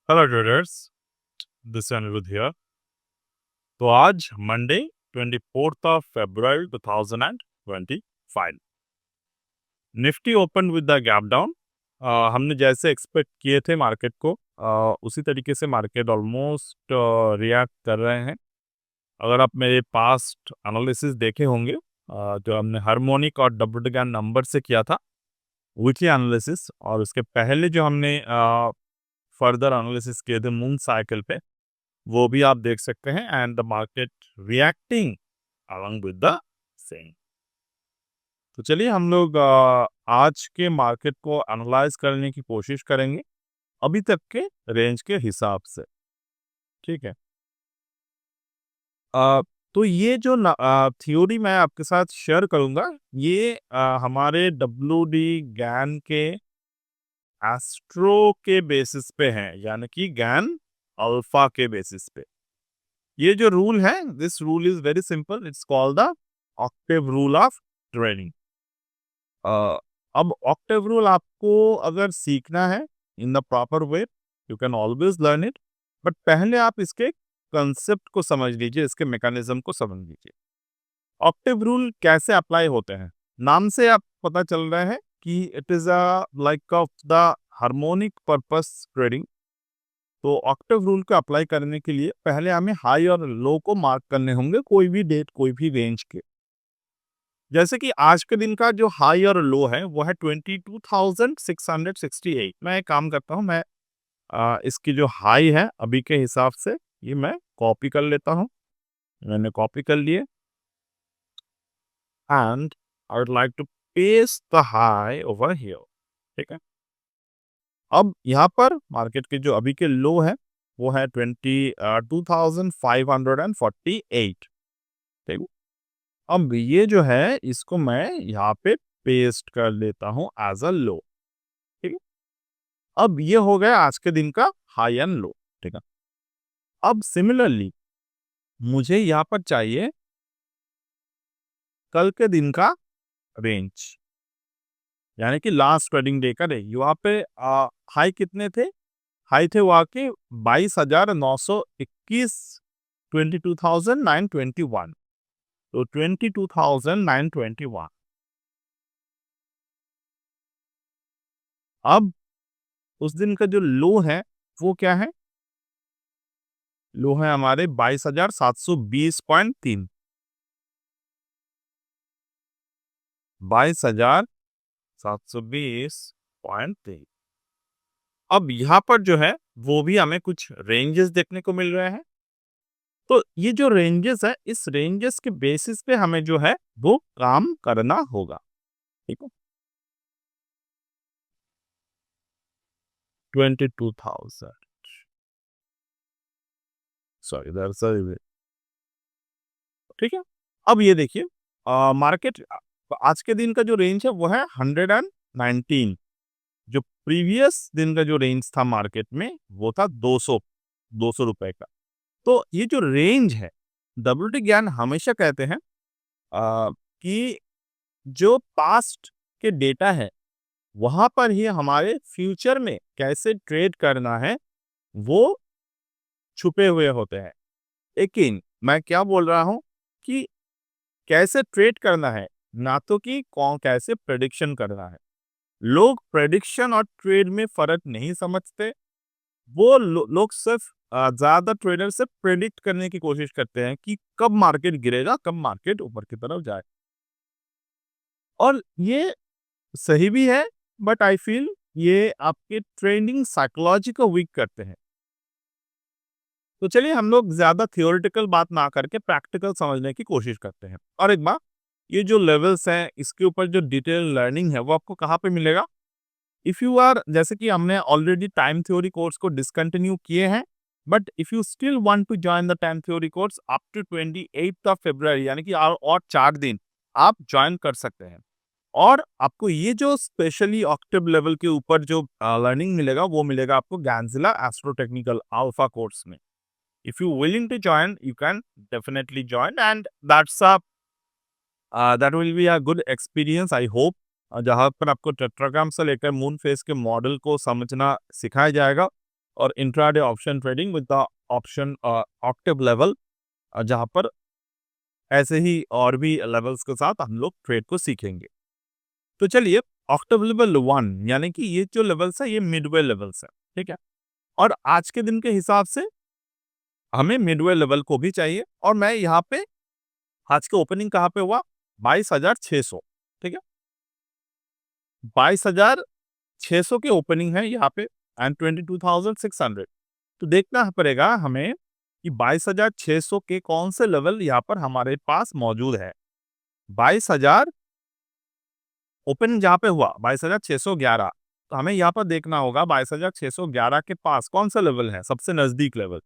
Hello traders, this Aniruddh here. तो आज Monday 24th of February 2025, Nifty open with the gap down. हमने जैसे expect किए थे मार्केट को, उसी तरीके से मार्केट ऑलमोस्ट रिएक्ट कर रहे हैं। अगर आप मेरे पास्ट एनालिसिस देखे होंगे, जो हमने हार्मोनिक और डब्ल्यू गैन नंबर से किया था वीकली एनालिसिस, और उसके पहले जो हमने फर्दर एनालिसिस किए थे मून साइकिल पे, वो भी आप देख सकते हैं। And the market reacting along with the same. तो चलिए हम लोग आज के मार्केट को एनालाइज करने की कोशिश करेंगे अभी तक के रेंज के हिसाब से। ठीक है। अ, तो ये जो थ्योरी मैं आपके साथ शेयर करूंगा, ये हमारे डब्ल्यू डी गैन के एस्ट्रो के बेसिस पे है, यानी कि गैन अल्फा के बेसिस पे। ये जो रूल है, this rule is very simple, it's called the Octave rule of trading. अब ऑक्टेव रूल आपको अगर सीखना है in the proper way, you can always learn it, but पहले आप इसके कंसेप्ट को समझ लीजिए, इसके मैकेनिज्म को समझ लीजिए। ऑक्टेव रूल कैसे अप्लाई होते हैं, नाम से आप पता चल रहा है कि it is a like of the harmonic purpose trading. तो ऑक्टेव रूल को अप्लाई करने के लिए पहले हमें हाई और लो को मार्क करने होंगे, कोई भी डेट, कोई भी रेंज के। जैसे कि आज के दिन का जो हाई और लो है वो है 22,668। मैं एक काम करता हूँ, मैं इसकी जो हाई है अभी के हिसाब से, ये मैं कॉपी कर लेता हूँ। मैंने कॉपी कर लिए and I would like to paste the high over here. ठीक है। अब यहाँ पर मार्केट के जो अभी के लो है वो है 22,548। ठीक है। अब ये जो है इसको मैं यहाँ पे पेस्ट कर लेता हूँ एज अ लो। ठीक है। अब ये हो गया आज के दिन का हाई एंड लो। ठीक है। अब सिमिलरली मुझे यहाँ पर चाहिए कल के दिन का रेंज, यानी कि लास्ट ट्रेडिंग डे का रेंज। यहाँ पे हाई कितने थे? हाई थे वहाँ के 22,921, 22,921। तो 22,921। अब उस दिन का जो लो है वो क्या है? लो है हमारे 22,720.3। 22,720.3। अब यहाँ पर जो है वो भी हमें कुछ रेंजेस देखने को मिल रहे हैं। तो ये जो रेंजेस है, इस रेंजेस के बेसिस पे हमें जो है वो काम करना होगा। ठीक है। 22,000, सॉरी दरअसल। ठीक है। अब ये देखिए, मार्केट आज के दिन का जो रेंज है वो है 119। जो प्रीवियस दिन का जो रेंज था मार्केट में वो था 200 रुपए का। तो ये जो रेंज है, डब्ल्यूटी ज्ञान हमेशा कहते हैं कि जो पास्ट के डेटा है वहां पर ही हमारे फ्यूचर में कैसे ट्रेड करना है वो छुपे हुए होते हैं। लेकिन मैं क्या बोल रहा हूं कि कैसे ट्रेड करना है, ना तो कि कौन कैसे प्रेडिक्शन करना है। लोग प्रेडिक्शन और ट्रेड में फर्क नहीं समझते। वो लोग सिर्फ ज्यादा ट्रेडर से प्रेडिक्ट करने की कोशिश करते हैं कि कब मार्केट गिरेगा, कब मार्केट ऊपर की तरफ जाए। और ये सही भी है, बट आई फील ये आपके ट्रेडिंग साइकोलॉजी को वीक करते हैं। तो चलिए हम लोग ज्यादा थियोरेटिकल बात ना करके प्रैक्टिकल समझने की कोशिश करते हैं। और एक बात, ये जो लेवल्स हैं इसके ऊपर जो डिटेल लर्निंग है वो आपको कहाँ पे मिलेगा? इफ यू आर, जैसे कि हमने ऑलरेडी टाइम थ्योरी कोर्स को डिसकंटिन्यू किए हैं, but if you still want to join the time theory course up to 28th of February, यानी कि और 4 दिन आप ज्वाइन कर सकते हैं। और आपको ये जो स्पेशली ऑक्टेव लेवल के ऊपर जो लर्निंग मिलेगा वो मिलेगा आपको गैंजिला एस्ट्रो टेक्निकल अल्फा कोर्स में। If you willing to join you can definitely join, and that will be a good experience I hope. जहाँ पर आपको टेट्राग्राम से लेकर मून फेस के मॉडल को समझना सिखाया जाएगा, और intraday option trading with the option Octave level, जहाँ पर ऐसे ही और भी लेवल्स के साथ हम लोग ट्रेड को सीखेंगे। तो चलिए, ऑक्टेव लेवल 1 यानी कि ये जो लेवल्स है ये मिडवे लेवल्स है, ठीक है। और आज के दिन के हिसाब से हमें मिडवे लेवल को भी चाहिए, और मैं यहाँ पे आज के ओपनिंग कहाँ पे हुआ, 22,600, ठीक है। 22,600 के ओपनिंग है यहाँ पे एंड 22,600। तो देखना पड़ेगा हमें कि 22,600 के कौन से लेवल यहाँ पर हमारे पास मौजूद है। 22,000 ओपनिंग जहाँ पे हुआ 22,611, तो हमें यहाँ पर देखना होगा 22,611 के पास कौन सा लेवल है, सबसे नजदीक लेवल।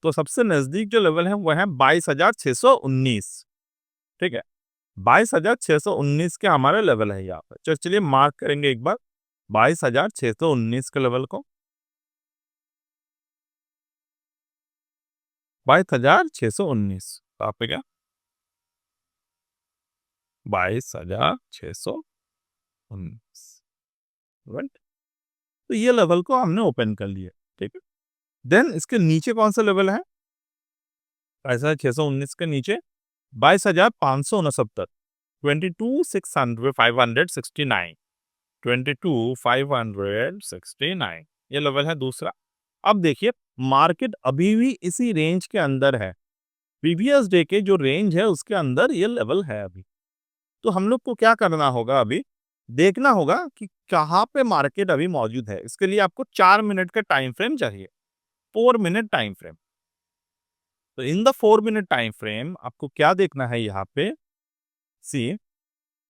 तो सबसे नजदीक जो लेवल है वो है 22,619, ठीक है। 22,619 के हमारे लेवल है यहाँ पर। चलिए मार्क करेंगे एक बार 22,619 के लेवल को। 22,619 कहाँ पे गया, 22,619, राइट। तो ये लेवल को हमने ओपन कर लिया, ठीक है। देन इसके नीचे कौन सा लेवल है, 22,619 के नीचे 22,569, 22,569, 22,569 ये लेवल है दूसरा। अब देखिए, मार्केट अभी भी इसी रेंज के अंदर है, प्रीवियस डे के जो रेंज है उसके अंदर ये लेवल है अभी। तो हम लोग को क्या करना होगा, अभी देखना होगा कि कहाँ पे मार्केट अभी मौजूद है। इसके लिए आपको 4 मिनट का टाइम फ्रेम चाहिए, 4 मिनट टाइम फ्रेम। तो in the 4 minute time frame आपको क्या देखना है यहाँ पे, सी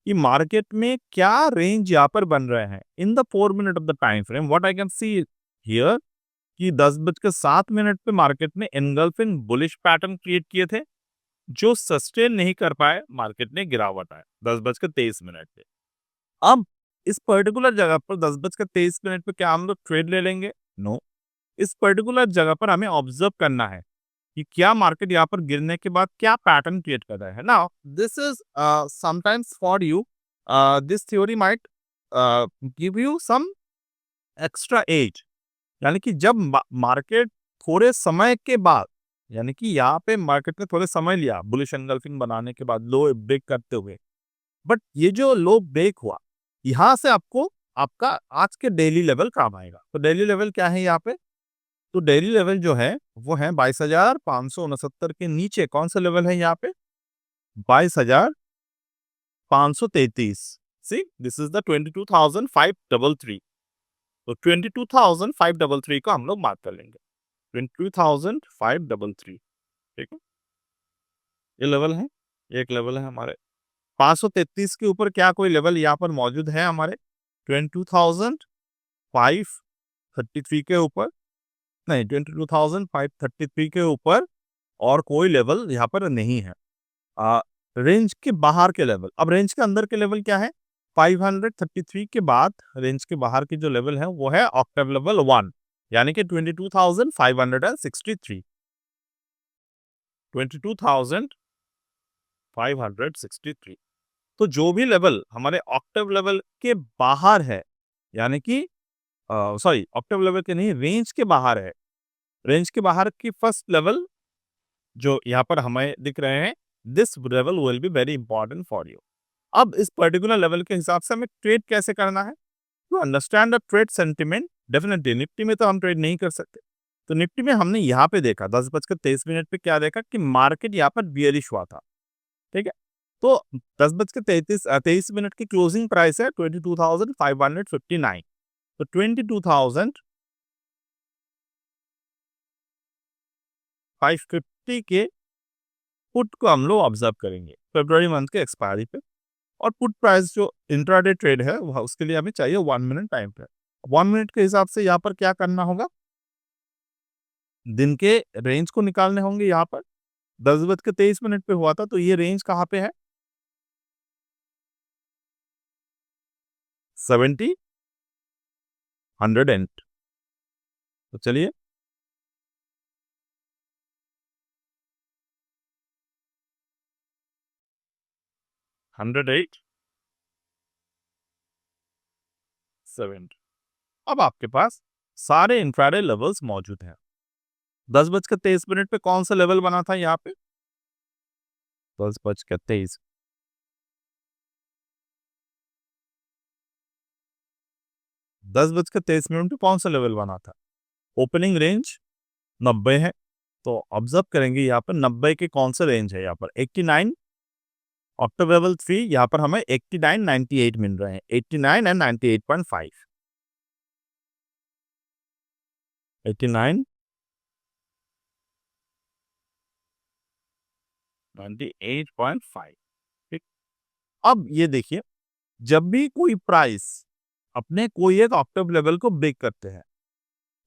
कि मार्केट में क्या रेंज यहाँ पर बन रहे हैं इन the 4 minute of the time frame. What I can see here कि 10:07 पे मार्केट ने एनगल्फिंग बुलिश पैटर्न क्रिएट किए थे, जो सस्टेन नहीं कर पाए, मार्केट ने गिरावट आए 10:23 पे। अब इस पर्टिकुलर जगह पर 10:23 पे क्या हम लोग ट्रेड ले लेंगे? नो। इस पर्टिकुलर जगह पर हमें ऑब्जर्व करना है कि क्या मार्केट यहाँ पर गिरने के बाद क्या पैटर्न क्रिएट कर रहा है। Now this is sometimes for you, this theory might give you some extra edge, यानी कि जब मार्केट थोड़े समय के बाद, यानी कि यहाँ पे मार्केट ने थोड़े समय लिया बुलिश एंगल्फिंग बनाने के बाद लो ब्रेक करते हुए, बट ये जो लो ब्रेक हुआ, यहाँ से आपको आपका आज के डेली लेवल काम आएगा। तो डेली लेवल क्या है यहाँ पे, तो डेली लेवल जो है वो है 22,569 के नीचे कौन सा लेवल है यहाँ पे, 22,533। सी दिस इज द 22,533। तो 22,533 को हम लोग मार्क कर लेंगे, 22,533, ठीक है। ये लेवल है, एक लेवल है हमारे। 533 के ऊपर क्या कोई लेवल यहाँ पर मौजूद है हमारे 22,533 के ऊपर? नहीं, 22,533 के ऊपर और कोई लेवल यहाँ पर नहीं है। रेंज के बाहर के लेवल। अब रेंज के अंदर के लेवल क्या है, 533 के बाद रेंज के बाहर की जो लेवल है वो है ऑक्टेव लेवल 1, यानी कि 22,563, 22,563। तो जो भी लेवल हमारे ऑक्टेव लेवल के बाहर है, यानी कि सॉरी ऑक्टेव लेवल के नहीं, रेंज के बाहर है, रेंज के बाहर की फर्स्ट लेवल जो यहाँ पर हमें दिख रहे हैं, this level will be very important for you. अब इस पर्टिकुलर लेवल के हिसाब से हमें ट्रेड कैसे करना है, to understand the trade sentiment. Definitely Nifty में तो हम ट्रेड नहीं कर सकते, तो निफ्टी में हमने यहाँ पे देखा 10:23 पे क्या देखा कि मार्केट यहाँ पर बियरिश हुआ था, ठीक है। तो 10:23 की क्लोजिंग प्राइस है 22,559। तो 22,550 के पुट को हम लोग ऑब्जर्व करेंगे फरवरी मंथ के एक्सपायरी पे। और पुट प्राइस जो इंट्राडे ट्रेड है वह उसके लिए हमें चाहिए 1 मिनट टाइम पे। 1 मिनट के हिसाब से यहाँ पर क्या करना होगा, दिन के रेंज को निकालने होंगे। यहाँ पर 10:23 पे हुआ था, तो ये रेंज कहाँ पे है, 70, 100 एंड। तो चलिए 108, 70। अब आपके पास सारे इंफ्रारेड लेवल्स मौजूद हैं। 10:23 पे कौन सा लेवल बना था यहाँ पे? 10:23 10:23 पे कौन सा लेवल बना था? ओपनिंग रेंज 90 है। तो ऑब्जर्व करेंगे यहाँ पर 90 के कौन सा रेंज है यहाँ पर 89 ऑक्टेव लेवल 3 यहाँ पर हमें 89 98 मिल रहे हैं 89 एंड 98.5 89 98.5 ठीक। अब ये देखिए जब भी कोई प्राइस अपने कोई एक ऑक्टेव लेवल को ब्रेक करते हैं,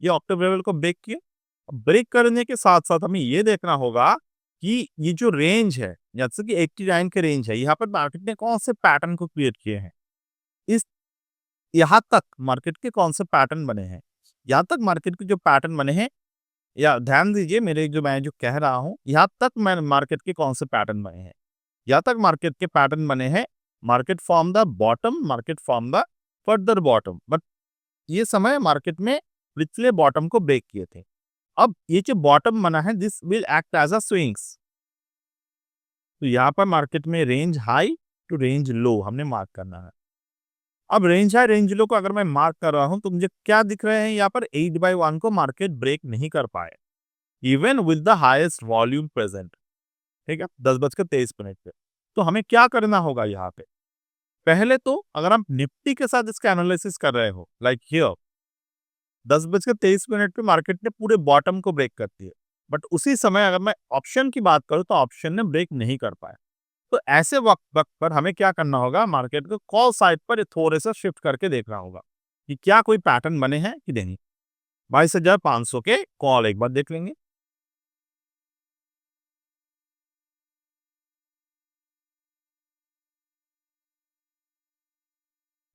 ये ऑक्टेव लेवल को ब्रेक किए, ब्रेक करने के साथ साथ हमें ये देखना होगा कि ये जो रेंज है जैसे कि 89 के रेंज है यहाँ पर मार्केट ने कौन से पैटर्न को क्रिएट किए हैं, इस यहाँ तक मार्केट के कौन से पैटर्न बने हैं, यहाँ तक मार्केट के जो पैटर्न बने हैं, या ध्यान दीजिए मेरे जो मैं जो कह रहा हूँ यहाँ तक मैं मार्केट के कौन से पैटर्न बने हैं, यहाँ तक मार्केट के पैटर्न बने हैं, market from the bottom, market from the further bottom, but ये समय मार्केट में पिछले बॉटम को ब्रेक किए थे। अब ये जो बॉटम बना है this will act as a swings, तो यहाँ पर मार्केट में range high to range low हमने मार्क करना है। अब रेंज हाई रेंज लो को अगर मैं मार्क कर रहा हूं तो मुझे क्या दिख रहे हैं, यहाँ पर 8/1 को मार्केट ब्रेक नहीं कर पाए even with the highest volume present, ठीक है 10:23 पे। तो हमें क्या करना होगा यहाँ पे, पहले तो अगर हम निफ्टी के साथ इसका एनालिसिस कर रहे हो लाइक हियर 10:23 पे मार्केट ने पूरे बॉटम को ब्रेक कर दिया, बट उसी समय अगर मैं ऑप्शन की बात करूं तो ऑप्शन ने ब्रेक नहीं कर पाया, तो ऐसे वक्त पर हमें क्या करना होगा, मार्केट को कॉल साइड पर थोड़े से शिफ्ट करके देखना होगा कि क्या कोई पैटर्न बने हैं कि नहीं। 22,500 के कॉल एक बार देख लेंगे।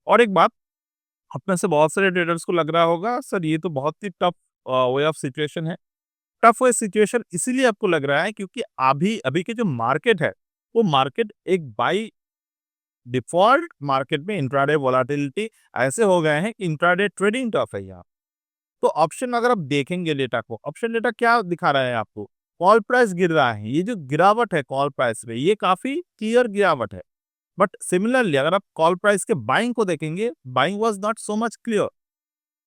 और एक बात, आप में से बहुत सारे ट्रेडर्स को लग रहा होगा सर ये तो बहुत ही टफ वे ऑफ सिचुएशन है। टफ वे सिचुएशन इसीलिए आपको लग रहा है क्योंकि अभी अभी के जो मार्केट है वो मार्केट एक बाई डिफॉल्ट मार्केट में इंट्राडे वोलेटिलिटी ऐसे हो गए हैं कि इंट्राडे ट्रेडिंग टफ है यहाँ। तो ऑप्शन अगर आप देखेंगे डेटा को, ऑप्शन डेटा क्या दिखा रहा है आपको, कॉल प्राइस गिर रहा है, ये जो गिरावट है कॉल प्राइस में ये काफी क्लियर गिरावट है, बट सिमिलरली अगर आप कॉल प्राइस के बाइंग को देखेंगे buying was not so much clear.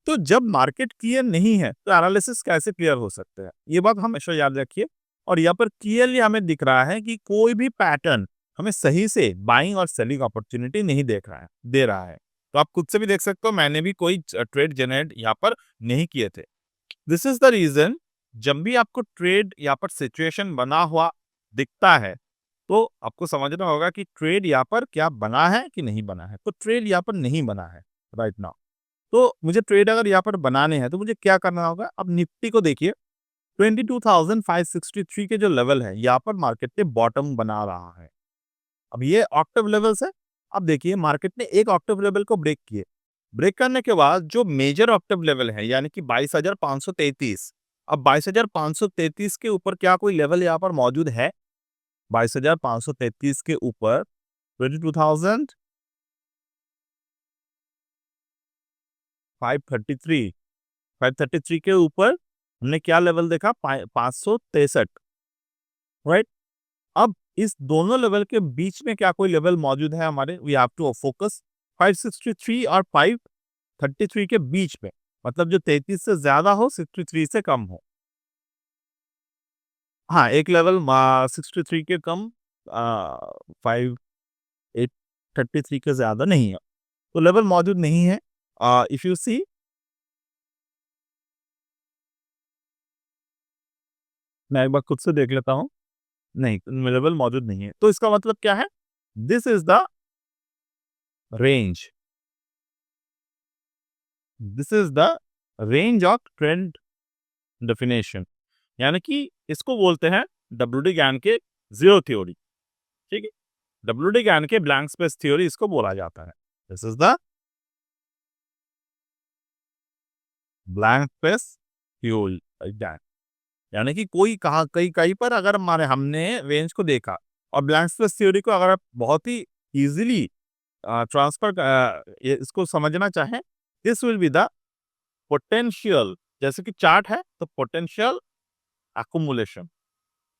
तो जब मार्केट क्लियर नहीं है तो एनालिसिस कैसे क्लियर हो सकते हैं, ये बात हमेशा याद रखिए। और यहाँ पर क्लियरली हमें दिख रहा है कि कोई भी पैटर्न हमें सही से बाइंग और सेलिंग अपॉर्चुनिटी नहीं दे रहा है। तो आप खुद से भी देख सकते हो मैंने भी कोई ट्रेड जनरेट यहाँ पर नहीं किए थे। दिस इज द रीजन, जब भी आपको ट्रेड यहाँ पर सिचुएशन बना हुआ दिखता है तो आपको समझना होगा कि ट्रेड यहाँ पर क्या बना है कि नहीं बना है। तो ट्रेड यहाँ पर नहीं बना है राइट नाउ, तो मुझे ट्रेड अगर यहाँ पर बनाने हैं तो मुझे क्या करना होगा। अब निफ्टी को देखिए 22,563 के जो लेवल है यहाँ पर मार्केट ने बॉटम बना रहा है। अब ये ऑक्टेव लेवल्स है। अब देखिए मार्केट ने एक ऑक्टेव लेवल को ब्रेक किए, ब्रेक करने के बाद जो मेजर ऑक्टेव लेवल है यानी कि 22,533, अब 22,533 के ऊपर क्या कोई लेवल यहाँ पर मौजूद है? 22,533 के ऊपर 533 के ऊपर हमने क्या लेवल देखा? 563, राइट। अब इस दोनों लेवल के बीच में क्या कोई लेवल मौजूद है हमारे? वी हैव टू फोकस 563 और 533 के बीच में, मतलब जो 33 से ज्यादा हो 63 से कम हो। हाँ, एक लेवल 63 के कम, 5,833 के ज्यादा नहीं है, तो लेवल मौजूद नहीं है। इफ यू सी, मैं एक बार खुद से देख लेता हूँ, नहीं लेवल मौजूद नहीं है, तो इसका मतलब क्या है? This is the range, this is the range of trend definition, यानी कि इसको बोलते हैं डब्ल्यूडी गैन के जीरो थ्योरी, ठीक है। डब्ल्यूडी गैन के ब्लैंक स्पेस थ्योरी इसको बोला जाता है। This is the blank space theory, यानी कि कोई कहा कहीं कहीं पर अगर हमारे हमने रेंज को देखा और ब्लैंक स्पेस थ्योरी को अगर आप बहुत ही इजीली ट्रांसफर इसको समझना चाहें, this will be the potential, जैसे कि चार्ट है तो पोटेंशियल एक्युमुलेशन,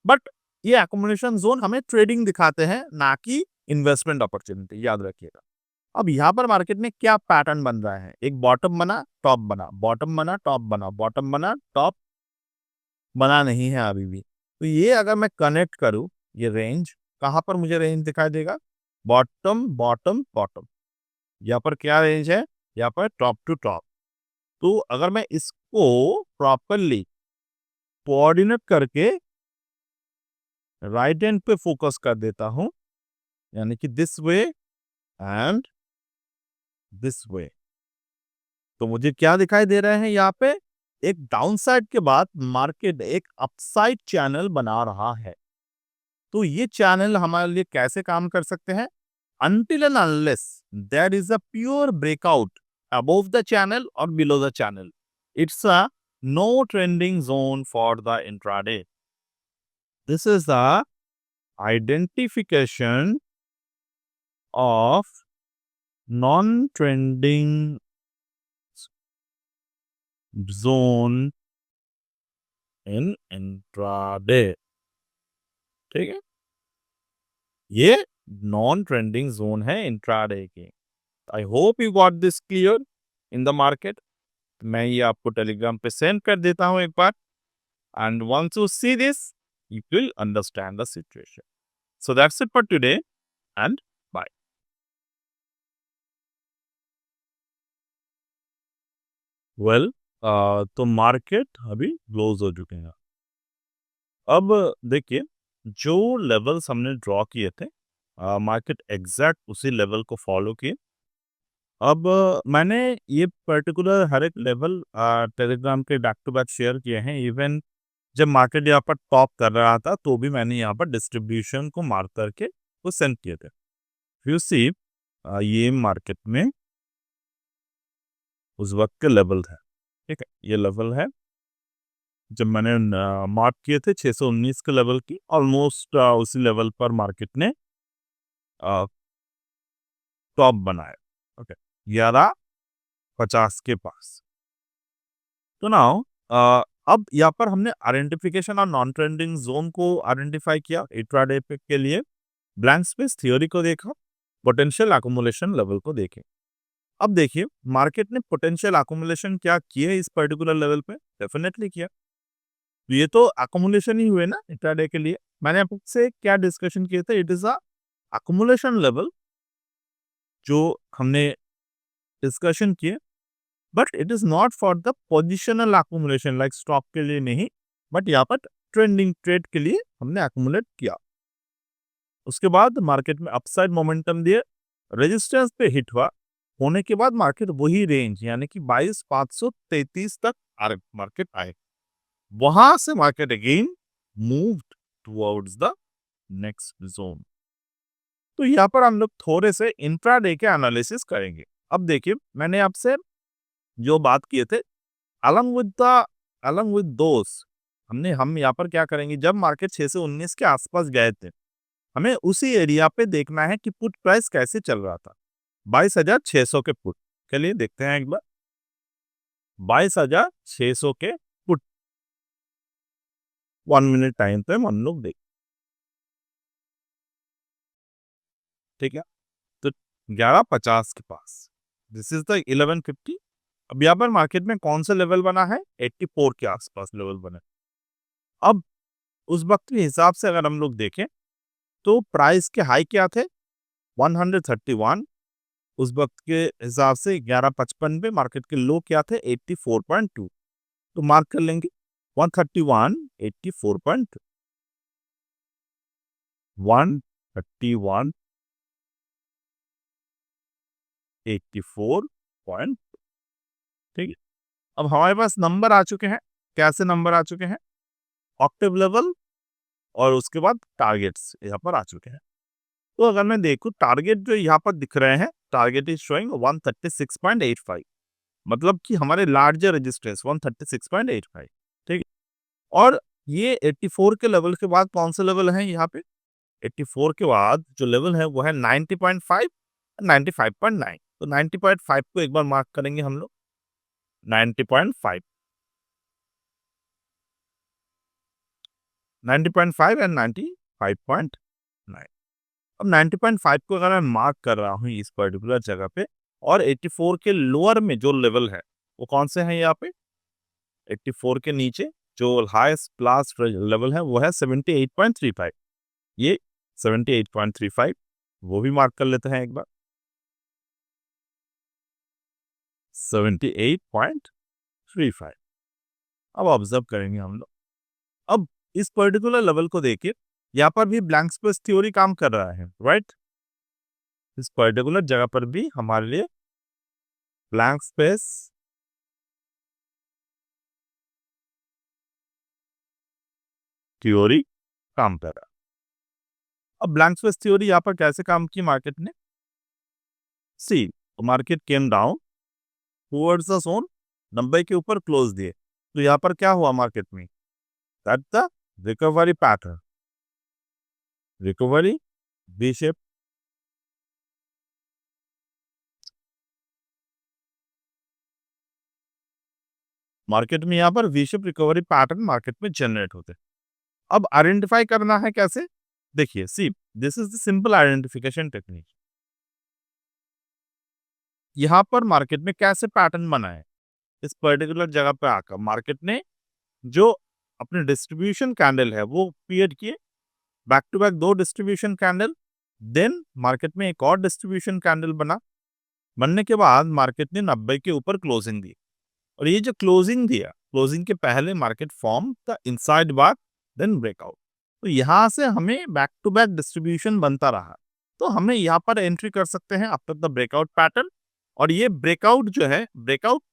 बट ये एक्युमुलेशन जोन हमें ट्रेडिंग दिखाते हैं, ना कि इन्वेस्टमेंट अपॉर्चुनिटी, याद रखिएगा। अब यहाँ पर मार्केट में क्या पैटर्न बन रहा है, एक बॉटम बना, टॉप बना, बॉटम बना, टॉप बना, बॉटम बना, टॉप बना नहीं है अभी भी। तो ये अगर मैं कनेक्ट करूं, ये रेंज कहाँ पर मुझे रेंज दिखाई देगा, बॉटम बॉटम बॉटम, यहाँ पर क्या रेंज है, यहाँ पर टॉप टू टॉप। तो अगर मैं इसको प्रॉपरली कोऑर्डिनेट करके राइट हैंड पे फोकस कर देता हूं, यानी कि this way and this way, तो मुझे क्या दिखाई दे रहे हैं, यहाँ पे एक डाउनसाइड के बाद मार्केट एक अपसाइड चैनल बना रहा है। तो ये चैनल हमारे लिए कैसे काम कर सकते हैं, until and unless there is a pure breakout above the channel or below the channel, it's a no trending zone for the intraday. This is the identification of non-trending zone in intraday. ठीक है, ये non trending zone है intraday की। I hope you got this clear in the market. मैं ये आपको Telegram पे send कर देता हूं एक बार, and once you see this you will understand the situation. So that's it for today and bye. Well, तो मार्केट अभी क्लोज हो चुके हैं। अब देखिए, जो लेवल्स हमने ड्रॉ किए थे, मार्केट एग्जैक्ट उसी लेवल को फॉलो किए। अब मैंने ये पर्टिकुलर हर एक लेवल टेलीग्राम पे बैक टू बैक शेयर किए हैं। इवन जब मार्केट यहाँ पर टॉप कर रहा था तो भी मैंने यहाँ पर डिस्ट्रीब्यूशन को मार्क करके वो सेंड किए थे। यू सी, ये मार्केट में उस वक्त के लेवल है, ठीक है, ये लेवल है जब मैंने मार्क किए थे 619 के लेवल की, ऑलमोस्ट उसी लेवल पर मार्केट ने टॉप बनाया। ओके, 1150 के पास। तो नाउ अब यहाँ पर हमने आइडेंटिफिकेशन और नॉन ट्रेंडिंग जोन को आइडेंटिफाई किया इंट्राडे के लिए, ब्लैंक स्पेस थ्योरी को देखा, पोटेंशियल अकोमुलेशन लेवल को देखे। अब देखिए, मार्केट ने पोटेंशियल अकोमुलेशन क्या किए इस पर्टिकुलर लेवल पे, डेफिनेटली किया। तो ये तो अकोमुलेशन ही हुए ना इंट्राडे के लिए। मैंने आपसे क्या डिस्कशन किए थे, it is a accumulation level जो हमने डिस्कशन किए, but it is not for the positional accumulation like stock के लिए नहीं, बट यहाँ पर ट्रेंडिंग ट्रेड के लिए हमने अकोमुलेट किया। उसके बाद मार्केट में अपसाइड मोमेंटम दिए, रेजिस्टेंस पे हिट हुआ, होने के बाद मार्केट वही रेंज यानी कि 22,533 तक मार्केट आए। वहां से market again moved towards the next zone. तो यहाँ पर हम लोग थोड़े से इंट्राडे के एनालिसिस करेंगे। अब देखिए, मैंने आपसे जो बात किए थे, अलॉन्ग विद दोस हम यहाँ पर क्या करेंगे, जब मार्केट 6 से 19 के आसपास गए थे, हमें उसी एरिया पे देखना है कि पुट प्राइस कैसे चल रहा था। 22,600 के पुट के लिए देखते हैं एक बार, 22,600 के पुट 1 मिनट टाइम पे हम लोग देख, ठीक है। तो 1150 के पास, दिस इज द 1150। अब यहाँ पर मार्केट में कौन सा लेवल बना है, 84 के आसपास लेवल बना। अब उस वक्त के हिसाब से अगर हम लोग देखें तो प्राइस के हाई क्या थे, 131। उस वक्त के हिसाब से 1155 पे मार्केट के लो क्या थे, 84.2। तो मार्क कर लेंगे 131 84.2, 131 84. ठीक है। अब हमारे पास नंबर आ चुके हैं, कैसे नंबर आ चुके हैं, ऑक्टेव लेवल और उसके बाद टारगेट्स यहाँ पर आ चुके हैं। तो अगर मैं देखूं, टारगेट जो यहाँ पर दिख रहे हैं, टारगेट इज शोइंग 136.85, मतलब कि हमारे लार्जर रेजिस्टेंस 136.85, ठीक है। और ये 84 के लेवल के बाद कौन से लेवल हैं यहाँ पे, 84 के बाद जो लेवल है वो है 90.5, 95.9। तो 90.5 को एक बार मार्क करेंगे हम लोग, 90.5, 90.5 एंड 95.9। अब 90.5 को अगर मैं मार्क कर रहा हूँ इस पर्टिकुलर जगह पे, और 84 के लोअर में जो लेवल है वो कौन से हैं यहाँ पे? 84 के नीचे जो हाईएस्ट क्लास लेवल है वो है 78.35। ये 78.35 वो भी मार्क कर लेते हैं एक बार। 78.35 अब ऑब्जर्व करेंगे हम लोग। अब इस पर्टिकुलर लेवल को देखिए, यहाँ पर भी ब्लैंक स्पेस थ्योरी काम कर रहा है, राइट? इस पर्टिकुलर जगह पर भी हमारे लिए ब्लैंक स्पेस थ्योरी काम कर रहा है। अब ब्लैंक स्पेस थ्योरी यहाँ पर कैसे काम की मार्केट ने? See, market came down towards the zone, 90 के ऊपर क्लोज दिए, तो यहाँ पर क्या हुआ मार्केट में? That the recovery pattern, recovery V shape. Market में यहाँ पर V shape recovery pattern market में जनरेट होते हैं। अब आइडेंटिफाई करना है कैसे? देखिए, see, this is the simple identification technique. यहाँ पर मार्केट में कैसे पैटर्न बना है? इस पर्टिकुलर जगह पे आकर मार्केट ने जो अपने डिस्ट्रीब्यूशन कैंडल है वो क्रिएट किए, back to back 2 distribution candle, then market में एक और डिस्ट्रीब्यूशन कैंडल बना। बनने के बाद मार्केट ने 90 के ऊपर क्लोजिंग दी, और ये जो क्लोजिंग दिया, क्लोजिंग के पहले market form the inside bar, then breakout. तो यहाँ से हमें बैक टू बैक डिस्ट्रीब्यूशन बनता रहा, तो हमें यहाँ पर एंट्री कर सकते हैं आफ्टर द ब्रेकआउट पैटर्न। और ये ब्रेकआउट जो है, ब्रेकआउट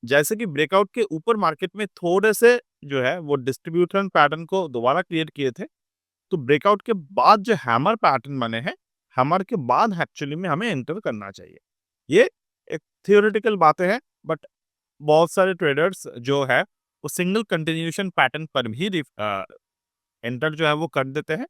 जैसे कि ब्रेकआउट के ऊपर मार्केट में थोड़े से जो है वो डिस्ट्रीब्यूशन पैटर्न को दोबारा क्रिएट किए थे, तो ब्रेकआउट के बाद जो हैमर पैटर्न बने हैं, हैमर के बाद एक्चुअली में हमें एंटर करना चाहिए। ये एक थियोरेटिकल बातें हैं, बट बहुत सारे ट्रेडर्स जो है वो सिंगल कंटिन्यूएशन पैटर्न पर भी एंटर जो है वो कर देते हैं।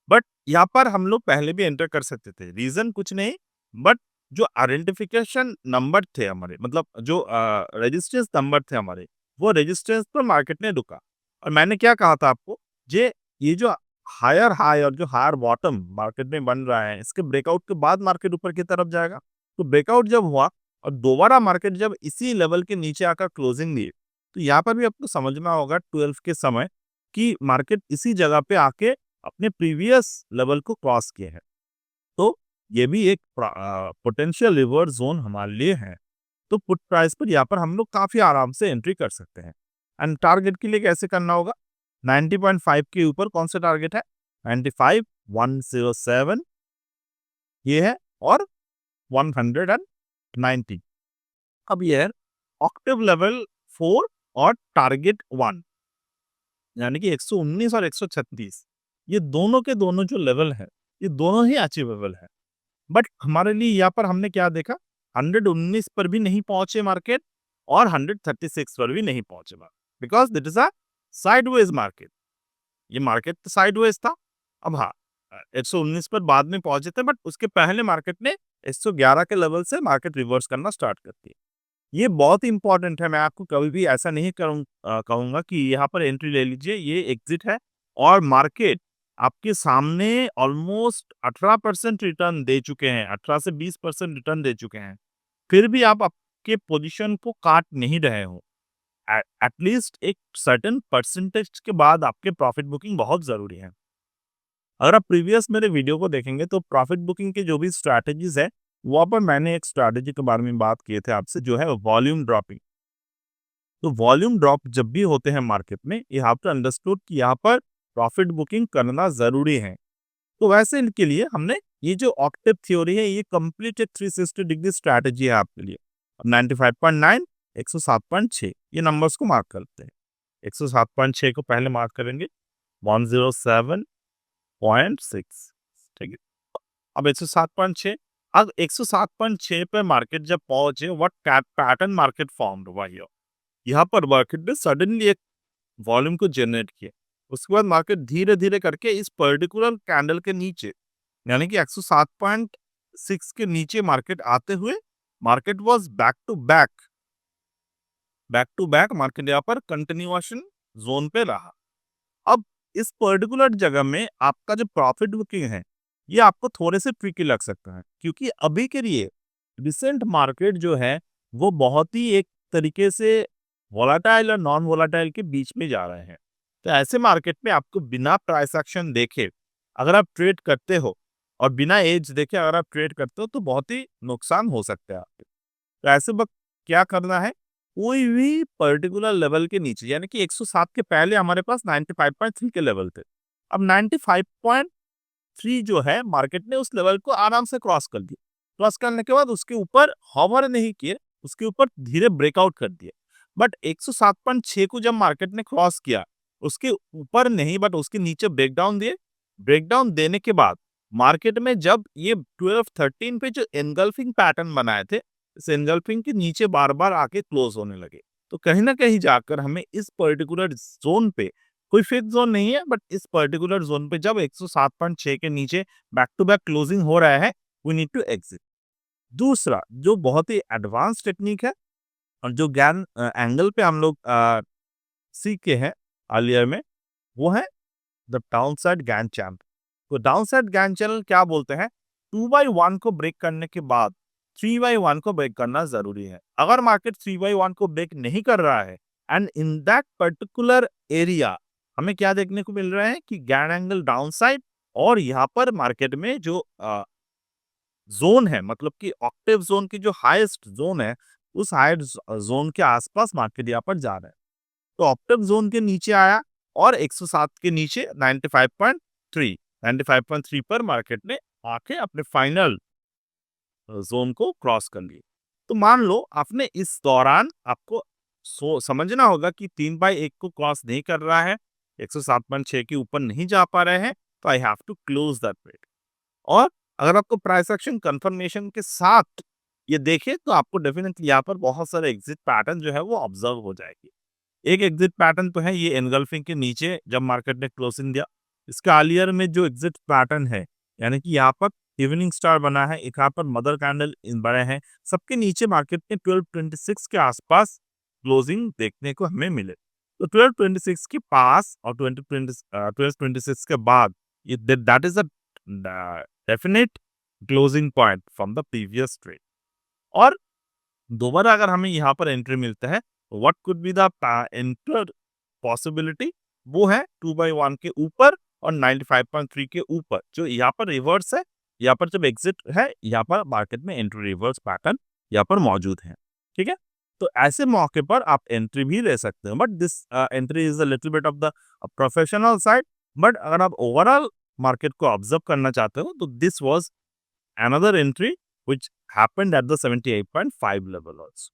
बट यहाँ पर हम लोग पहले भी एंटर कर सकते थे, रीजन कुछ नहीं, बट जो आइडेंटिफिकेशन नंबर थे हमारे, मतलब जो रेजिस्टेंस नंबर थे हमारे, वो रेजिस्टेंस पर मार्केट ने रुका। और मैंने क्या कहा था आपको, ये जो हायर हाई और जो हायर बॉटम मार्केट में बन रहा है, इसके ब्रेकआउट के बाद मार्केट ऊपर की तरफ जाएगा। तो ब्रेकआउट जब हुआ और दोबारा मार्केट जब इसी लेवल के नीचे आकर क्लोजिंग दी, तो यहाँ पर भी आपको समझना होगा 12 के समय कि मार्केट इसी जगह पे आके अपने प्रीवियस लेवल को क्रॉस किए हैं। तो ये भी एक पोटेंशियल रिवर्स जोन हमारे लिए है। तो पुट प्राइस पर यहाँ पर हम लोग काफी आराम से एंट्री कर सकते हैं। एंड टारगेट के लिए कैसे करना होगा? 90.5 के ऊपर कौन सा टारगेट है? 95, 107 ये है, और 190। अब ये है ऑक्टेव लेवल 4 और टारगेट 1, यानी कि 119 और 136, ये दोनों के दोनों जो लेवल है, ये दोनों ही अचीवेबल है। बट हमारे लिए यहाँ पर हमने क्या देखा, 119 पर भी नहीं पहुंचे मार्केट, और 136 पर भी नहीं पहुंचे market, because that is a sideways market. ये मार्केट तो साइडवेज था। अब हाँ, 119 पर बाद में पहुंचे थे, बट उसके पहले मार्केट ने 111 के लेवल से मार्केट रिवर्स करना स्टार्ट कर दिया। ये बहुत इंपॉर्टेंट है। मैं आपको कभी भी ऐसा नहीं कहूंगा कि यहाँ पर एंट्री ले लीजिए, ये एग्जिट है। और मार्केट आपके सामने ऑलमोस्ट 18% रिटर्न दे चुके हैं, 18 से 20% रिटर्न दे चुके हैं, फिर भी आप आपके पोजीशन को काट नहीं रहे हो। एटलीस्ट एक सर्टेन परसेंटेज के बाद आपके प्रॉफिट बुकिंग बहुत जरूरी है। अगर आप प्रीवियस मेरे वीडियो को देखेंगे तो प्रॉफिट बुकिंग की जो भी स्ट्रैटेजीज है, वहाँ पर मैंने एक स्ट्रैटेजी के बारे में बात किए थे आपसे, जो है वॉल्यूम ड्रॉपिंग। तो वॉल्यूम ड्रॉप जब भी होते हैं मार्केट में, यू हैव टू अंडरस्टूड कि यहाँ पर प्रॉफिट बुकिंग करना जरूरी है। तो वैसे इनके लिए हमने ये जो ऑक्टेव थ्योरी है, ये कंप्लीट 360 डिग्री स्ट्रैटेजी है आपके लिए। 95.9, 107.6 ये नंबर्स को मार्क करते हैं। 107.6 को पहले मार्क करेंगे, 107.6, ठीक है। अब 107.6, अब 107.6 पे मार्केट जब पहुंचे, व्हाट पैटर्न मार्केट फॉर्म हुआ हियर। यहाँ पर मार्केट ने सडनली एक वॉल्यूम को जनरेट किया। उसके बाद मार्केट धीरे धीरे करके इस पर्टिकुलर कैंडल के नीचे, यानी कि 107.6 के नीचे मार्केट आते हुए, market was back to back back to back market यहाँ पर कंटिन्यूएशन जोन पे रहा। अब इस पर्टिकुलर जगह में आपका जो प्रॉफिट बुकिंग है, ये आपको थोड़े से ट्रिकी लग सकता है, क्योंकि अभी के लिए रिसेंट मार्केट जो है, वो बहुत ही एक तरीके से वोलेटाइल और नॉन वोलेटाइल के बीच में जा रहे हैं। तो ऐसे मार्केट में आपको बिना प्राइस एक्शन देखे अगर आप ट्रेड करते हो और बिना एज देखे अगर आप ट्रेड करते हो, तो बहुत ही नुकसान हो सकता है आपके। तो ऐसे वक़्त क्या करना है, कोई भी पर्टिकुलर लेवल के नीचे, यानी कि 107 के पहले हमारे पास 95.3 के लेवल थे। अब 95.3 जो है, मार्केट ने उस लेवल को आराम से क्रॉस कर दिया। क्रॉस करने के बाद उसके ऊपर हॉवर नहीं किए, उसके ऊपर धीरे ब्रेकआउट कर दिए। बट 107.6 को जब मार्केट ने क्रॉस किया, उसके ऊपर नहीं बट उसके नीचे ब्रेकडाउन दिए। ब्रेकडाउन देने के बाद मार्केट में जब ये 12-13 पे जो एनगल्फिंग पैटर्न बनाए थे, इस एनगल्फिंग के नीचे बार-बार आके क्लोज होने लगे। तो कहीं न कहीं जाकर हमें इस पर्टिकुलर ज़ोन पे, कोई फिक्स ज़ोन नहीं है, बट इस पर्टिकुलर ज़ोन पे जब 107.6 के नीचे बैक टू बैक क्लोजिंग हो रहा है, वी नीड टू एक्सिट। दूसरा जो बहुत ही एडवांस टेक्निक है और जो एंगल पे हम लोग सीखे हैं अर्लियर में, वो है द डाउनसाइड गैन चैनल। तो डाउनसाइड गैन चैनल क्या बोलते हैं? 2/1 को ब्रेक करने के बाद 3/1 को ब्रेक करना जरूरी है। अगर मार्केट 3/1 को ब्रेक नहीं कर रहा है and in that particular area हमें क्या देखने को मिल रहा है कि गैन एंगल डाउनसाइड, और यहाँ पर मार्केट में जो जोन है, मतलब कि ऑक्टेव जोन की जो हाईएस्ट जोन है, उस हाईएस्ट जोन के आसपास मार्केट यहाँ पर जा रहा है। तो ऑक्टेव जोन के नीचे आया और 107 के नीचे 95.3 पर मार्केट ने आके अपने फाइनल जोन को क्रॉस कर लिया। तो मान लो आपने इस दौरान आपको समझना होगा कि 3/1 को क्रॉस नहीं कर रहा है, 107.6 के ऊपर नहीं जा पा रहे हैं, तो I have to close that trade. और अगर आपको प्राइस एक्शन कंफर्मेशन के साथ ये देखे, तो आपको डेफिनेटली यहाँ पर बहुत सारे एग्जिट पैटर्न जो है वो ऑब्जर्व हो जाएगी। एक एग्जिट पैटर्न तो है ये एनगल्फिंग के नीचे जब मार्केट ने क्लोजिंग दिया। इसके अर्लियर में जो एग्जिट पैटर्न है, यानी कि यहाँ पर इवनिंग स्टार बना है, एक यहाँ पर मदर कैंडल बने हैं, सबके नीचे मार्केट ने 1226 के आसपास क्लोजिंग देखने को हमें मिले। तो 1226 के पास और 1226 के बाद ये that is a definite closing point from the previous trade. और दोबारा अगर हमें यहाँ पर एंट्री मिलता है, what could be the enter possibility, वो है 2/1 के ऊपर और 95.3 के ऊपर, जो यहाँ पर रिवर्स है। यहाँ पर जब एग्जिट है, यहाँ पर मार्केट में एंट्री रिवर्स पैटर्न यहाँ पर मौजूद है। ठीक है, तो ऐसे मौके पर आप एंट्री भी ले सकते हो, but this entry is a little bit of the professional side. But अगर आप ओवरऑल मार्केट को ऑब्जर्व करना चाहते हो, तो this was another entry which happened at the 78.5 level also.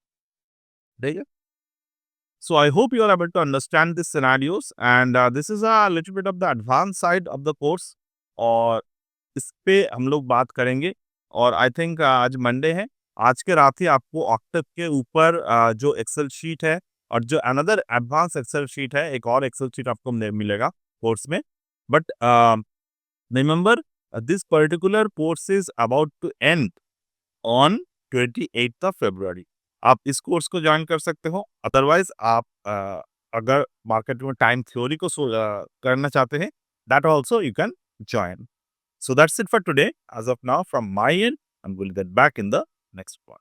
ठीक है? So I hope you are able to understand these scenarios, and this is a little bit of the advanced side of the course, और इस पे हम लोग बात करेंगे। और आई थिंक आज मंडे है, आज के रात ही आपको ऑक्टेव के ऊपर जो एक्सेल शीट है और जो अनदर एडवांस एक्सेल शीट है, एक और एक्सेल शीट आपको मिलेगा कोर्स में। But remember, this particular course is about to end on 28th of February. आप इस कोर्स को ज्वाइन कर सकते हो। अदरवाइज आप अगर मार्केट में टाइम थ्योरी को करना चाहते हैं, that also you can join. So that's it for today. As of now, from my end, and we'll get back in the next one.